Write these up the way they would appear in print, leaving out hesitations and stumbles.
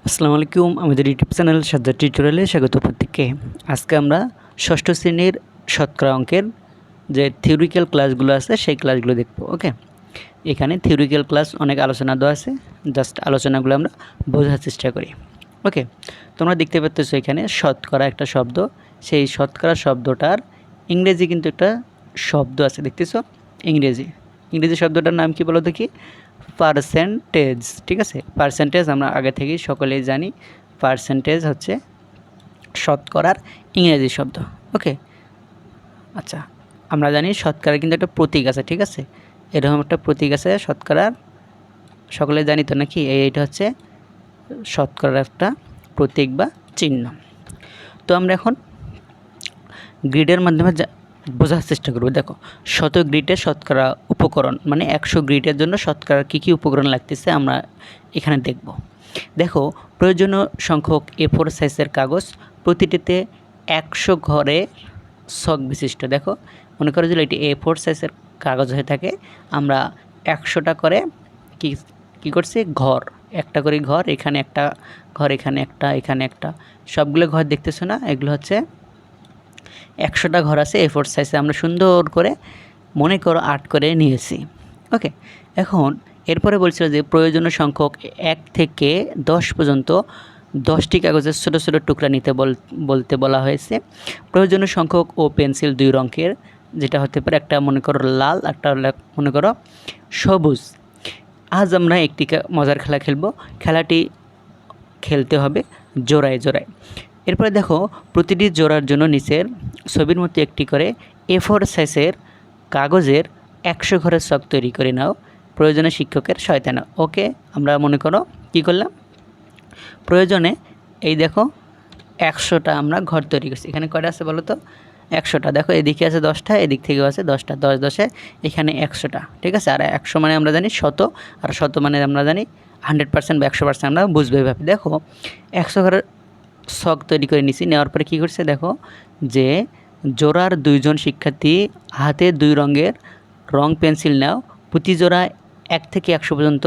আসসালামু আলাইকুম, আমাদের ইউটিউব চ্যানেল সাজ্জাদ টিউটোরিয়ালে স্বাগত প্রত্যেককে। আজকে আমরা ষষ্ঠ শ্রেণীর শতকরা অঙ্কের যে থিওরিক্যাল ক্লাসগুলো আছে সেই ক্লাসগুলো দেখব। ওকে, এখানে থিওরিক্যাল ক্লাস অনেক আলোচনা দেওয়া আছে, জাস্ট আলোচনাগুলো আমরা বোঝার চেষ্টা করি। ওকে, তোমরা দেখতে পাচ্ছ এখানে শতকরা একটা শব্দ, সেই শতকরা শব্দটার ইংরেজি কিন্তু একটা শব্দ আছে, দেখতেছ? ইংরেজি শব্দটার নাম কি বলো দেখি? পার্সেন্টেজ। ঠিক আছে, পার্সেন্টেজ আমরা আগে থেকেই সকলেই জানি, পার্সেন্টেজ হচ্ছে শতকরার ইংরেজি শব্দ। ওকে, আচ্ছা, আমরা জানি শতকরার কিন্তু একটা প্রতীক আছে। ঠিক আছে, এরকম একটা প্রতীক আছে শতকরার, সকলে জানি তো নাকি? এইটা হচ্ছে শতকরার একটা প্রতীক বা চিহ্ন। তো আমরা এখন গ্রিডের মাধ্যমে বোঝার চেষ্টা করব। দেখো, 100 গ্রিডের শতকরা উপকরণ, মানে 100 গ্রিডের জন্য শতকরা কী কী উপকরণ লাগতেছে আমরা এখানে দেখব। দেখো, প্রয়োজনীয় সংখ্যক A4 সাইজের কাগজ, প্রতিটিতে 100 ঘরের ছক বিশিষ্ট। দেখো, মনে করো যে এটি A4 সাইজের কাগজ হয়ে থাকে, আমরা 100টা করে কী করছি? ঘর, একটা করে ঘর, এখানে একটা ঘর, এখানে একটা, এখানে একটা, সবগুলো ঘর দেখতেছো না? এগুলো হচ্ছে 100টা ঘর আছে A4 সাইজে, আমরা সুন্দর করে মনে করো আর্ট করে নিয়েছি। ওকে, এখন এরপরে বলছিল যে প্রয়োজনীয় সংখ্যক 1 থেকে 10 পর্যন্ত 10টি কাগজের ছোটো ছোটো টুকরা নিতে বলতে বলা হয়েছে। প্রয়োজনীয় সংখ্যক ও পেন্সিল 2 রঙের, যেটা হতে পারে একটা মনে করো লাল, একটা মনে করো সবুজ। আজ আমরা একটি মজার খেলা খেলব। খেলাটি খেলতে হবে জোড়ায় জোড়ায়। এরপরে দেখো, প্রতিটি জোড়ার জন্য নিচের ছবির মতো একটি করে A4 সাইজের কাগজের 100 ঘরের ছক তৈরি করে নাও, প্রয়োজনে শিক্ষকের সহায়তা নাও। ওকে, আমরা মনে করো কী করলাম? প্রয়োজনে এই দেখো 100টা আমরা ঘর তৈরি করছি। এখানে কয়টা আছে বলো তো? 100টা। দেখো, এদিকে আছে 10টা, এদিক থেকেও আছে 10টা, 10 10-এ এখানে 100টা। ঠিক আছে, আর 100 মানে আমরা জানি শত, আর শত মানে আমরা জানি 100% বা 100% আমরা বুঝবো এভাবে। দেখো, 100 ঘরের ছক তৈরি করে নিছি। নেওয়ার পরে কী করছে? দেখো যে জোড়ার 2জন শিক্ষার্থী হাতে 2 রঙের রং পেন্সিল নাও, প্রতি জোড়া 1 থেকে 100 পর্যন্ত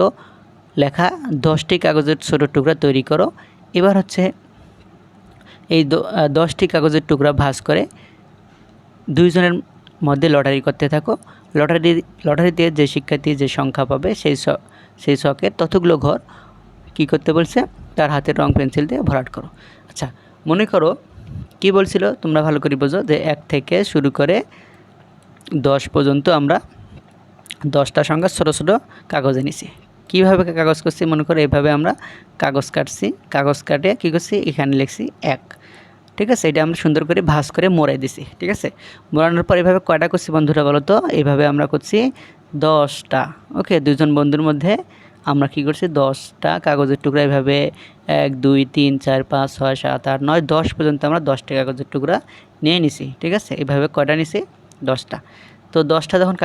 লেখা 10টি কাগজের ছোটো টুকরা তৈরি করো। এবার হচ্ছে এই 10টি কাগজের টুকরা ভাঁজ করে 2 জনের মধ্যে লটারি করতে থাকো। লটারিতে যে শিক্ষার্থী যে সংখ্যা পাবে সেই ছকের ততগুলো ঘর কী করতে বলছে? তার হাতের রং পেন্সিল দিয়ে ভরাট করো। আচ্ছা, মনে করো কি বলছিল, তোমরা ভালো করে বোঝো যে 1 থেকে শুরু করে 10 পর্যন্ত আমরা 10টা সংখ্যা ছোটো ছোটো কাগজে নিছি। কীভাবে কাগজ করছি? মনে করো এভাবে আমরা কাগজ কাটছি, কাগজ কাটে কী করছি? এখানে লিখছি 1। ঠিক আছে, এটা আমরা সুন্দর করে ভাঁজ করে মোড়াই দিছি। ঠিক আছে, মোড়ানোর পর এভাবে কয়টা করছি বন্ধুরা বলো তো? এইভাবে আমরা করছি 10টা। ওকে, 2জন বন্ধুর মধ্যে আমরা কী করছি? 10টা কাগজের টুকরা এভাবে 1 2 3 4 5 6 7 8 9 10 পর্যন্ত আমরা 10টা কাগজের টুকরা নিয়ে নিছি। ঠিক আছে, এভাবে কয়টা নিছি? 10টা। তো 10টা যখন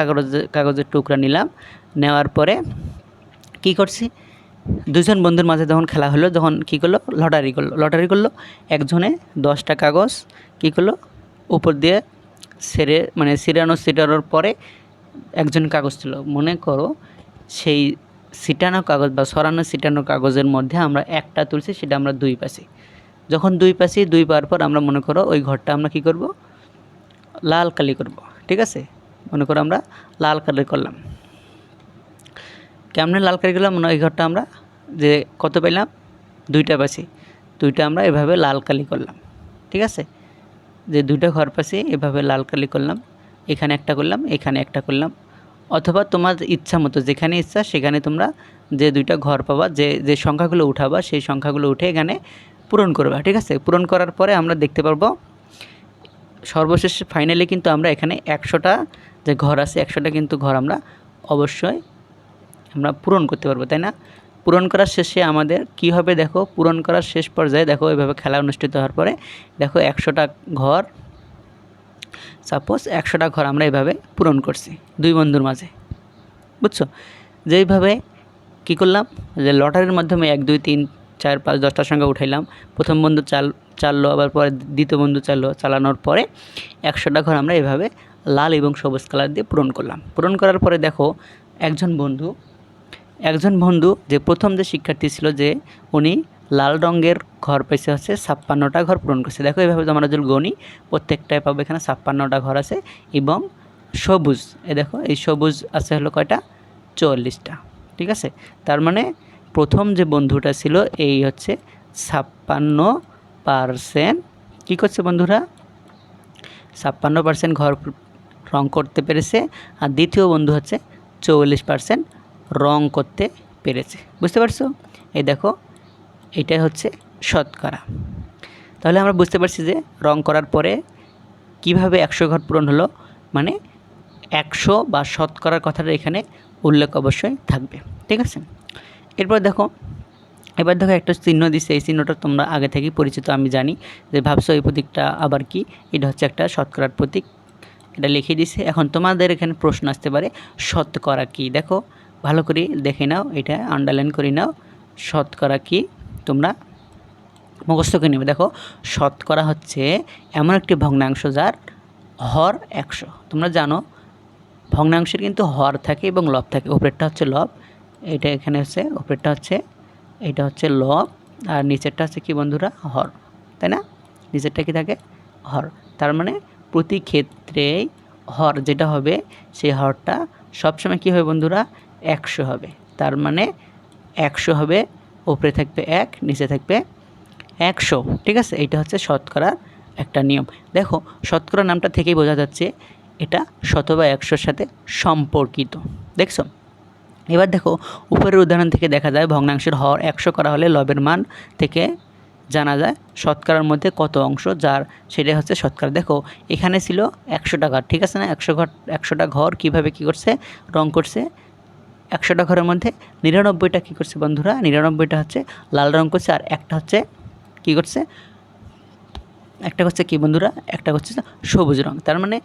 কাগজের টুকরা নিলাম, নেওয়ার পরে কী করছি? 2জন বন্ধুর মাঝে যখন খেলা হলো, যখন কী করলো? লটারি করলো। একজনে 10টা কাগজ কী করলো? উপর দিয়ে ছিটানোর পরে একজন কাগজ ছিল। মনে করো সেই ছিটানো কাগজ বা ছিটানো কাগজের মধ্যে আমরা একটা তুলছি, সেটা আমরা 2 পাইছি। যখন 2 পাইছি, 2 পাওয়ার পর আমরা মনে করো ওই ঘরটা আমরা কী করব? লাল কালি করব। ঠিক আছে, মনে করো আমরা লাল কালি করলাম। কেমনে লাল কালি করলাম? ওই ঘরটা আমরা যে কত পেলাম? 2টা পাইছি, 2টা আমরা এভাবে লাল কালি করলাম। ঠিক আছে, যে 2টা ঘর পাইছি এভাবে লাল কালি করলাম, এখানে একটা করলাম, এখানে একটা করলাম। অথবা তোমার ইচ্ছা মতো যেখানে ইচ্ছা সেখানে তোমরা যে 2টা ঘর পাবা, যে সংখ্যাগুলো উঠাবা সেই সংখ্যাগুলো উঠে এখানে পূরণ করবা। ঠিক আছে, পূরণ করার পরে আমরা দেখতে পারবো সর্বশেষে ফাইনালি কিন্তু আমরা এখানে 100টা যে ঘর আছে, 100টা কিন্তু ঘর আমরা অবশ্যই আমরা পূরণ করতে পারবো, তাই না? পূরণ করার শেষে আমাদের কি হবে? দেখো, পূরণ করার শেষ পর্যায়ে দেখো এভাবে খেলা অনুষ্ঠিত হওয়ার পরে দেখো 100টা ঘর, সাপোজ 100টা ঘর আমরা এভাবে পূরণ করছি 2 বন্ধুর মাঝে। বুঝছো? যেইভাবে কী করলাম, যে লটারির মাধ্যমে 1 2 3 4 5 10টা সংখ্যা উঠাইলাম। প্রথম বন্ধু চাললো, আবার পরে দ্বিতীয় বন্ধু চালানোর পরে 100টা ঘর আমরা এভাবে লাল এবং সবুজ কালার দিয়ে পূরণ করলাম। পূরণ করার পরে দেখো একজন বন্ধু যে প্রথম যে শিক্ষার্থী ছিল, যে উনি লাল রঙের ঘর পেয়েছে হচ্ছে 56টা ঘর পূরণ করছে। দেখো এইভাবে আমরা যদি গণি প্রত্যেকটায় পাবো এখানে 56টা ঘর আছে। এবং সবুজ দেখো এই সবুজ আছে হলো কয়টা, 44টা। ঠিক আছে, তার মানে প্রথম যে বন্ধুটা ছিল এই হচ্ছে 56% কী করছে বন্ধুরা, 56% ঘর রং করতে পেরেছে। আর দ্বিতীয় বন্ধু হচ্ছে 44% রং করতে পেরেছে। বুঝতে পারছো? এই দেখো এটাই হচ্ছে শতকরা। তাহলে আমরা বুঝতে পারছি যে রং করার পরে কিভাবে 100 ঘর পূরণ হলো, মানে 100 বা শতকরার কথাটা এখানে উল্লেখ অবশ্যই থাকবে। ঠিক আছে, এবার দেখো একটা চিহ্ন দিচ্ছে, এই চিহ্নটা তোমরা আগে থেকেই পরিচিত আমি জানি, যে ভাবছো এই প্রতীকটা আবার কি, এটা হচ্ছে একটা শতকরার প্রতীক, এটা লিখে দিছে। এখন তোমাদের এখানে প্রশ্ন আসতে পারে শতকরা কি, দেখো ভালো করে দেখে নাও, এটা আন্ডারলাইন করে নাও। শতকরা কি তোমরা মুখস্থ করে নেবে। দেখো শতকরা হচ্ছে এমন একটি ভগ্নাংশ যার হর 100। তোমরা জানো ভগ্নাংশের কিন্তু হর থাকে এবং লব থাকে। উপরেরটা হচ্ছে লব, এটা এখানে হচ্ছে উপরেরটা হচ্ছে, এটা হচ্ছে লব, আর নিচেরটা হচ্ছে কি বন্ধুরা, হর, তাই না? নিচেরটা কি থাকে, হর। তার মানে প্রতি ক্ষেত্রেই হর যেটা হবে সেই হরটা সবসময় কী হবে বন্ধুরা, 100 হবে। তার মানে 100 হবে, উপরে থাকবে 1, নিচে থাকবে 100। ঠিক আছে, এটা হচ্ছে শতকরার একটা নিয়ম। দেখো শতকরা নামটা থেকেই বোঝা যাচ্ছে এটা শত বা 100-র সাথে সম্পর্কিত। দেখছো? এবার দেখো উপরের উদাহরণ থেকে দেখা যায় ভগ্নাংশের হর 100 করা হলে লবের মান থেকে জানা যায় শতকরার মধ্যে কত অংশ যার সেটাই হচ্ছে শতকরা। দেখো এখানে ছিল 100টা ঘর, ঠিক আছে না? 100টা ঘর কীভাবে কী করছে, রং করছে। 100টা ঘরের মধ্যে 99টা কী করছে বন্ধুরা, 99টা হচ্ছে লাল রং করছে, আর একটা হচ্ছে কী করছে, একটা হচ্ছে কি বন্ধুরা, একটা হচ্ছে সবুজ রং। তার মানে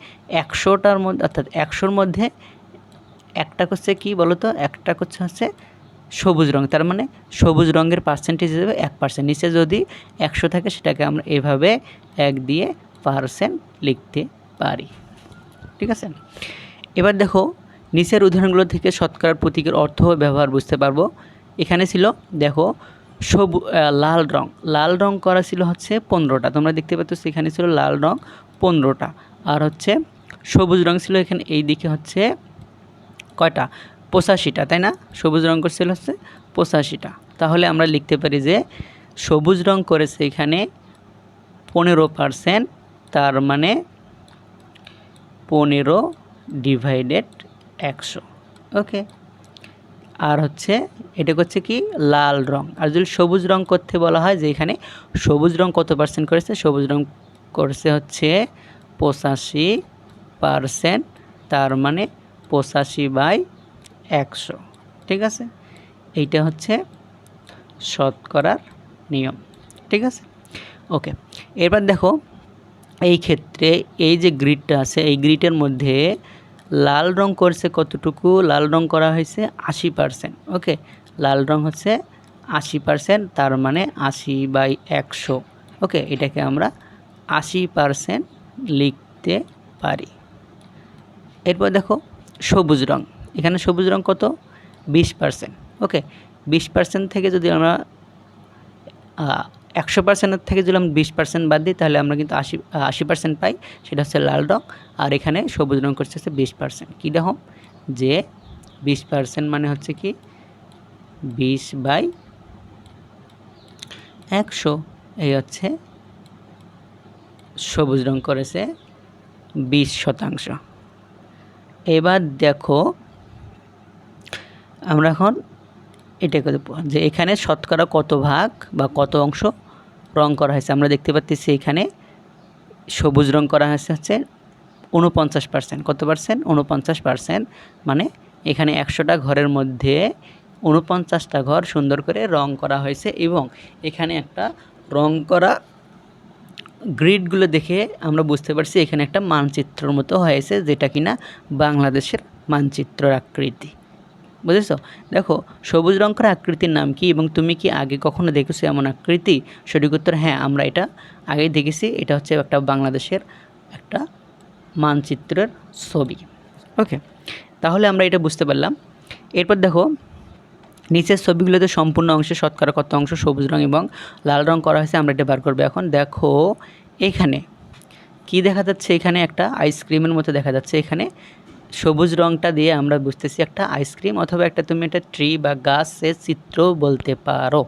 100টার মধ্যে, অর্থাৎ 100-র মধ্যে একটা করছে কি বলো তো, একটা করছে হচ্ছে সবুজ রং। তার মানে সবুজ রঙের পার্সেন্টেজ হিসেবে 1%। নিচে যদি 100 থাকে সেটাকে আমরা এভাবে 1 দিয়ে % লিখতে পারি। ঠিক আছে, এবার দেখো নিচের উদাহরণগুলো থেকে শতকরার প্রতীকের অর্থ ব্যবহার বুঝতে পারবো। এখানে ছিল দেখো লাল রং করা ছিল হচ্ছে 15টা, তোমরা দেখতে পাচ্ছ এখানে ছিল লাল রং 15টা। আর হচ্ছে সবুজ রং ছিল এখানে এই দিকে হচ্ছে কয়টা, 85টা, তাই না? সবুজ রং করছিল হচ্ছে 85টা। তাহলে আমরা লিখতে পারি যে সবুজ রং করেছে এখানে 15%, তার মানে 15/100। ওকে, আর হচ্ছে এটা করছে কি লাল রং। আর যদি সবুজ রং করতে বলা হয় যে এখানে সবুজ রং কত % করেছে, সবুজ রং করেছে হচ্ছে 85%, তার মানে 85/100। ঠিক আছে, এইটা হচ্ছে শতকরার নিয়ম। ঠিক আছে, ওকে। এবার দেখো এই ক্ষেত্রে এই যে গ্রিডটা আছে, এই গ্রিডের মধ্যে লাল রং করছে কতটুকু, লাল রং করা হয়েছে 80%। ওকে, লাল রং হচ্ছে 80%, তার মানে 80/100। ওকে, এটাকে আমরা 80% লিখতে পারি। এরপর দেখো সবুজ রং, এখানে সবুজ রং কত, 20%। ওকে, 20% থেকে যদি আমরা 100% থেকে যদি আমরা 20% বাদ দিই তাহলে আমরা কিন্তু 80% পাই, সেটা হচ্ছে লাল রং। আর এখানে সবুজ রং করছে হচ্ছে 20%। কী দেখো যে 20% মানে হচ্ছে কি 20/100, এই হচ্ছে সবুজ রং করেছে 20%। এবার দেখো আমরা এখন এটা করব যে এখানে শতকরা কত ভাগ বা কত অংশ রং করা হয়েছে। আমরা দেখতে পাচ্ছি এখানে সবুজ রং করা হয়েছে হচ্ছে 49%। কত পার্সেন্ট, 49%। মানে এখানে 100টা ঘরের মধ্যে 49টা ঘর সুন্দর করে রং করা হয়েছে। এবং এখানে একটা রং করা গ্রিডগুলো দেখে আমরা বুঝতে পারছি এখানে একটা মানচিত্রের মতো হয়েছে, যেটা কিনা বাংলাদেশের মানচিত্রের আকৃতি। বুঝেছো? দেখো সবুজ রং করা আকৃতির নাম কি এবং তুমি কি আগে কখনো দেখেছো এমন আকৃতি? সঠিক উত্তর হ্যাঁ, আমরা এটা আগেই দেখেছি। এটা হচ্ছে একটা বাংলাদেশের একটা মানচিত্রের ছবি। ওকে, তাহলে আমরা এটা বুঝতে পারলাম। এরপর দেখো নিচের ছবিগুলোতে সম্পূর্ণ অংশে শতকরা কত অংশ সবুজ রং এবং লাল রং করা হয়েছে আমরা এটা বার করবো। এখন দেখো এখানে কি দেখা যাচ্ছে, এখানে একটা আইসক্রিমের মতো দেখা যাচ্ছে। এখানে সবুজ রংটা দিয়ে আমরা বুঝতেছি একটা আইসক্রিম অথবা একটা তুমি একটা ট্রি বা গাছের চিত্র বলতে পারো।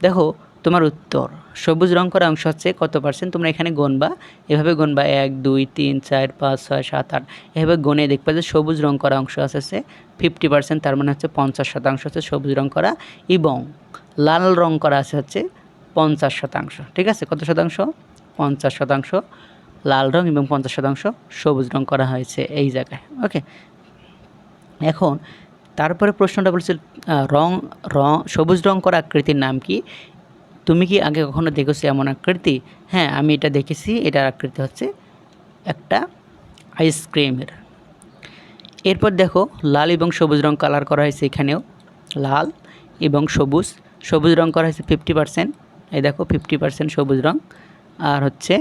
দেখো তোমার উত্তর সবুজ রং করা অংশ হচ্ছে কত পার্সেন্ট, তোমরা এখানে গুনবা, এভাবে গুনবা 1 2 3 4 5 6 7 8, এভাবে গুনে দেখবা যে সবুজ রং করা অংশ আছে 50%, তার মানে হচ্ছে 50% হচ্ছে সবুজ রং করা, এবং লাল রং করা আছে হচ্ছে 50%। ঠিক আছে, কত শতাংশ? 50% লাল রং এবং 50% সবুজ রং করা হয়েছে এই জায়গায়। ওকে, এখন তারপরে প্রশ্নটা বলছে সবুজ রং করা আকৃতির নাম কি? তুমি কি আগে কখনো দেখেছো এমন আকৃতি? হ্যাঁ, আমি এটা দেখেছি। এটার আকৃতি হচ্ছে একটা আইসক্রিমের। এরপর দেখো লাল এবং সবুজ রং কালার করা হয়েছে, এখানেও লাল এবং সবুজ রং করা হয়েছে 50%। এই দেখো 50% সবুজ রং, আর হচ্ছে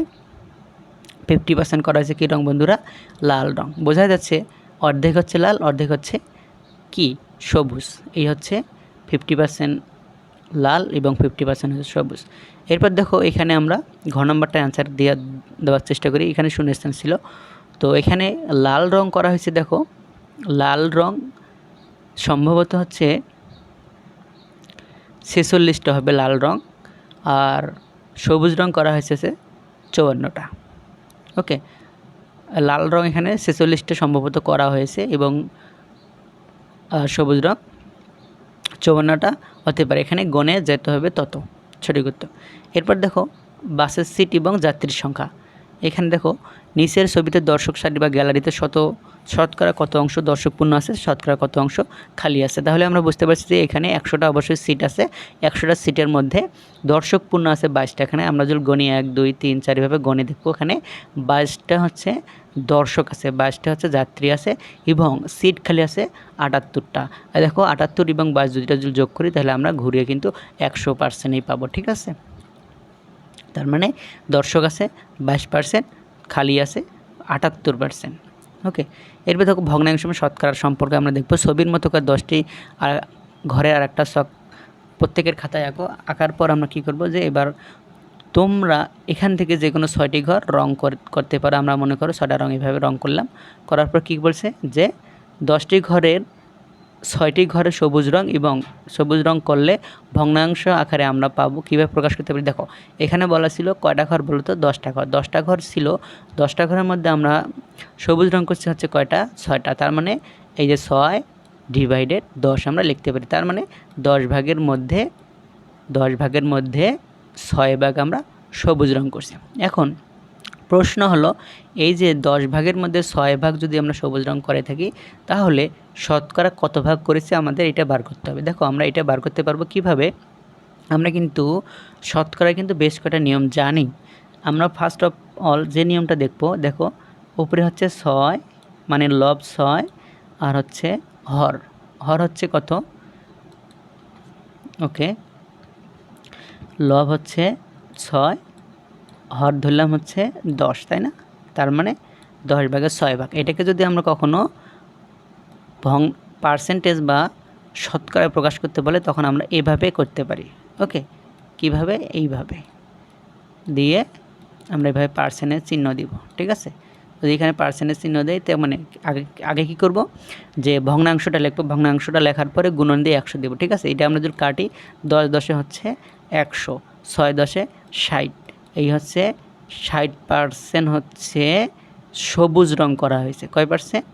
50% করা হয়েছে কী রং বন্ধুরা? লাল রং। বোঝা যাচ্ছে অর্ধেক হচ্ছে লাল, অর্ধেক হচ্ছে কি সবুজ। এই হচ্ছে 50% লাল এবং 50% হচ্ছে সবুজ। এরপর দেখো এখানে আমরা ঘ নম্বরটা অ্যান্সার দেওয়ার চেষ্টা করি। এখানে শূন্যস্থান ছিল, তো এখানে লাল রং করা হয়েছে। দেখো লাল রং সম্ভবত হচ্ছে 46টা হবে লাল রং, আর সবুজ রং করা হয়েছে 54টা। ওকে, লাল রং এখানে 46টা সম্ভবত করা হয়েছে এবং সবুজ রং 54টা হতে পারে। এখানে গণে যেতে হবে তত, সঠিক উত্তর। এরপর দেখো বাসের সিট এবং যাত্রীর সংখ্যা। এখানে দেখো নিচের ছবিতে দর্শক সারি বা গ্যালারিতে শতকরা কত অংশ দর্শকপূর্ণ আছে, শতকরা কত অংশ খালি আছে। তাহলে আমরা বুঝতে পারছি যে এখানে 100টা অবশ্যই সিট আছে, 100টা সিটের মধ্যে দর্শকপূর্ণ আছে 22টা। এখানে আমরা যদি গণি 1 2 3 4 এভাবে গণে দেখবো, এখানে 22টা হচ্ছে দর্শক আছে, 22টা হচ্ছে যাত্রী আছে, এবং সিট খালি আছে 78টা। দেখো 78 এবং 22 দুইটা যদি যোগ করি তাহলে আমরা ঘুরিয়ে কিন্তু 100%ই পাবো। ঠিক আছে, তার মানে দর্শক আছে 22%, খালি আছে 78%। ওকে, এরপর দেখো ভগ্নাংশ শতকরা সম্পর্কে আমরা দেখবো। ছবির মতো করে 10টি আর ঘরে আর একটা শখ প্রত্যেকের খাতায় আঁকো। আঁকার পর আমরা কী করব, যে এবার তোমরা এখান থেকে যে কোনো 6টি ঘর রং করতে পারো। আমরা মনে করো 6টা রং এভাবে রং করলাম, করার পর কী বলছে যে 10টি ঘরের 6টি ঘরে সবুজ রং, এবং সবুজ রং করলে ভগ্নাংশ আকারে আমরা পাবো। কীভাবে প্রকাশ করতে পারি? দেখো এখানে বলা ছিল কয়টা ঘর বলো তো? 10টা ঘর। 10টা ঘর ছিল, 10টা ঘরের মধ্যে আমরা সবুজ রং করছি হচ্ছে কয়টা? 6টা। তার মানে এই যে 6/10 আমরা লিখতে পারি। তার মানে 10 ভাগের মধ্যে 6 ভাগ আমরা সবুজ রং করছি। এখন প্রশ্ন হলো, এই যে 10 ভাগের মধ্যে 6 ভাগ যদি আমরা সবুজ রং করে থাকি, তাহলে শতকরা কত ভাগ করেছে আমাদের এটা বার করতে হবে। দেখো আমরা এটা বার করতে পারবো কিভাবে? আমরা কিন্তু শতকরা কিন্তু বেশ কটা নিয়ম জানি। আমরা ফার্স্ট অফ অল যে নিয়মটা দেখবো, দেখো উপরে হচ্ছে 6 মানে লব 6, আর হচ্ছে হর হচ্ছে কত? ওকে, লব হচ্ছে 6, হর ধরলাম হচ্ছে 10, তাই না? তার মানে 10 ভাগের 6 ভাগ। এটাকে যদি আমরা কখনো পার্সেন্টেজ বা শতকরায় প্রকাশ করতে বলে, তখন আমরা এভাবে করতে পারি। ওকে, কিভাবে? এইভাবে দিয়ে আমরা এভাবে পার্সেন্টেজ চিহ্ন দিব। ঠিক আছে, যদি এখানে পার্সেন্টেজ চিহ্ন দেয়, তো মানে আগে কী করব, যে ভগ্নাংশটা লিখবো। ভগ্নাংশটা লেখার পরে গুণন দিয়ে 100 দেবো। ঠিক আছে, এটা আমরা যদি কাটি 10 10 হচ্ছে 100, 6 10 60, এই হচ্ছে 60% হচ্ছে সবুজ রং করা হয়েছে। কয় পার্সেন্ট?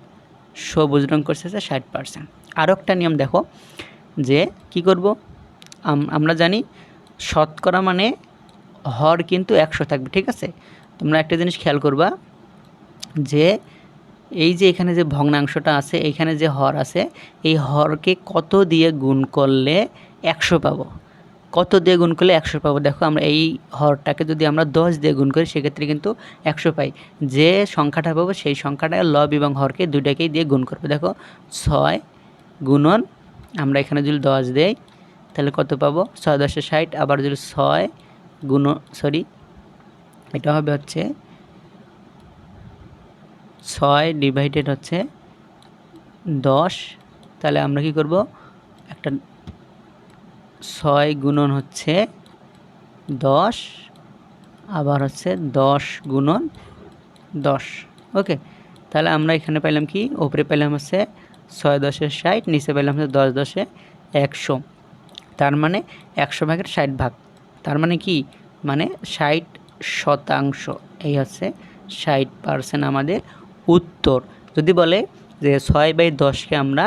সবুজ রং করছে 60%। আরও একটা নিয়ম দেখো, যে কি করব, আমরা জানি শতকরা মানে হর কিন্তু 100 থাকবে। ঠিক আছে, তোমরা একটা জিনিস খেয়াল করবা, যে এই যে এখানে যে ভগ্নাংশটা আছে, এখানে যে হর আছে, এই হরকে কত দিয়ে গুণ করলে 100 পাবো? কত দিয়ে গুণ করলে 100 পাবো? দেখো আমরা এই হরটাকে যদি আমরা 10 দিয়ে গুণ করি, সেক্ষেত্রে কিন্তু 100 পাই। যে সংখ্যাটা পাবো সেই সংখ্যাটা লব এবং হরকে দুইটাকেই দিয়ে গুণ করবো। দেখো 6 গুণন, আমরা এখানে যদি 10 দেই তাহলে কত পাবো? 6 10 60। আবার যদি 6 গুণন, এটা হবে হচ্ছে 6/10, তাহলে আমরা কি করব, একটা 6 গুণন হচ্ছে 10, আবার হচ্ছে 10 গুণন 10। ওকে, তাহলে আমরা এখানে পাইলাম কি, উপরে পাইলাম হচ্ছে 6 10 60, নিচে পাইলাম হচ্ছে 10 10 100। তার মানে 100 ভাগের 60 ভাগ, তার মানে কি, মানে 60%। এই হচ্ছে 60% আমাদের উত্তর। যদি বলে যে 6/10কে আমরা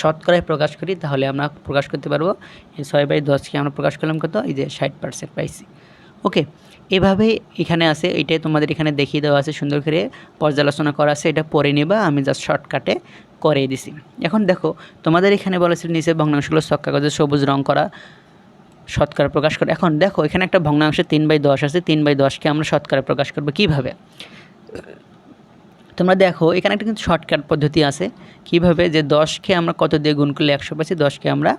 শতকরায় প্রকাশ করি, তাহলে আমরা প্রকাশ করতে পারবো এই 6/10কে আমরা প্রকাশ করলাম কত, এই যে 60% পাইছি। ওকে, এভাবে এখানে আছে, এটাই তোমাদের এখানে দেখিয়ে দেওয়া আছে, সুন্দর করে পর্যালোচনা করা আছে, এটা পড়ে নেবা, আমি জাস্ট শর্টকাটে করে দিছি। এখন দেখো তোমাদের এখানে বলেছিল নিচে ভগ্নাংশগুলো ছক কাগজে সবুজ রং করা শতকরা প্রকাশ করে। এখন দেখো এখানে একটা ভগ্নাংশে 3/10 আছে, 3/10কে আমরা শতকরা প্রকাশ করবো কীভাবে? তোমরা দেখো এখানে একটা কিন্তু শর্টকাট পদ্ধতি আছে, কিভাবে, যে 10কে আমরা কত দিয়ে গুণ করলে 100 পাচ্ছি, 10কে আমরা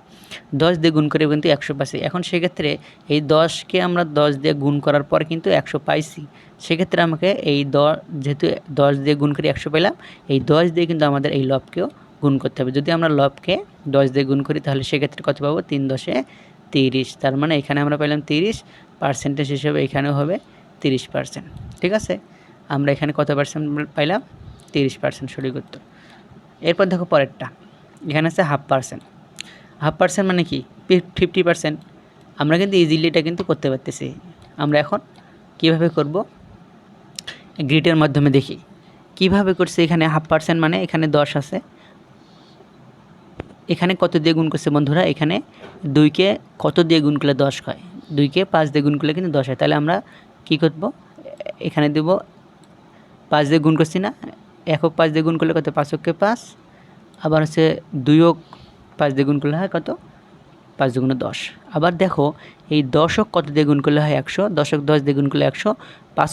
10 দিয়ে গুণ করে কিন্তু 100 পাচ্ছি। এখন সেক্ষেত্রে এই 10কে আমরা 10 দিয়ে গুণ করার পর কিন্তু 100 পাইছি, সেক্ষেত্রে আমাকে এই যেহেতু 10 দিয়ে গুণ করে 100 পেলাম, এই 10 দিয়ে কিন্তু আমাদের এই লবকেও গুণ করতে হবে। যদি আমরা লবকে 10 দিয়ে গুণ করি, তাহলে সেক্ষেত্রে কত পাবো, 3 10 30। তার মানে এখানে আমরা পেলাম 30, পার্সেন্টেজ হিসেবে এখানেও হবে 30%। ঠিক আছে, আমরা এখানে কত পার্সেন্ট পাইলাম, 30% সঠিক উত্তর। এরপর দেখো পরেরটা, এখানে আছে 1/2%। 1/2% মানে কি, 50%। আমরা কিন্তু ইজিলি এটা কিন্তু করতে পারতেছি। আমরা এখন কিভাবে করব, গ্রিডের মাধ্যমে দেখি কিভাবে করছে। এখানে 1/2% মানে এখানে 10 আছে, এখানে কত দিয়ে গুণ করছে বন্ধুরা, এখানে 2কে কত দিয়ে গুণ করলে 10 হয়, 2কে 5 দিয়ে গুণ করলে কিন্তু 10 হয়। তাহলে আমরা কি করব, এখানে দেব 5 দিয়ে গুণ করছি না, 1 5 দিয়ে গুণ করলে কত, 5 × 5, আবার হচ্ছে 2 5 দিয়ে গুণ করলে হয় কত, 5 × 10। আবার দেখো এই 10 কত দিয়ে গুণ করলে হয় 100, 10 10 দিয়ে গুণ করলে 100, 5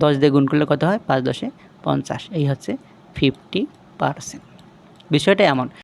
10 দিয়ে গুণ করলে কত হয়, 5 10 50। এই হচ্ছে 50%। বিষয়টা এমন।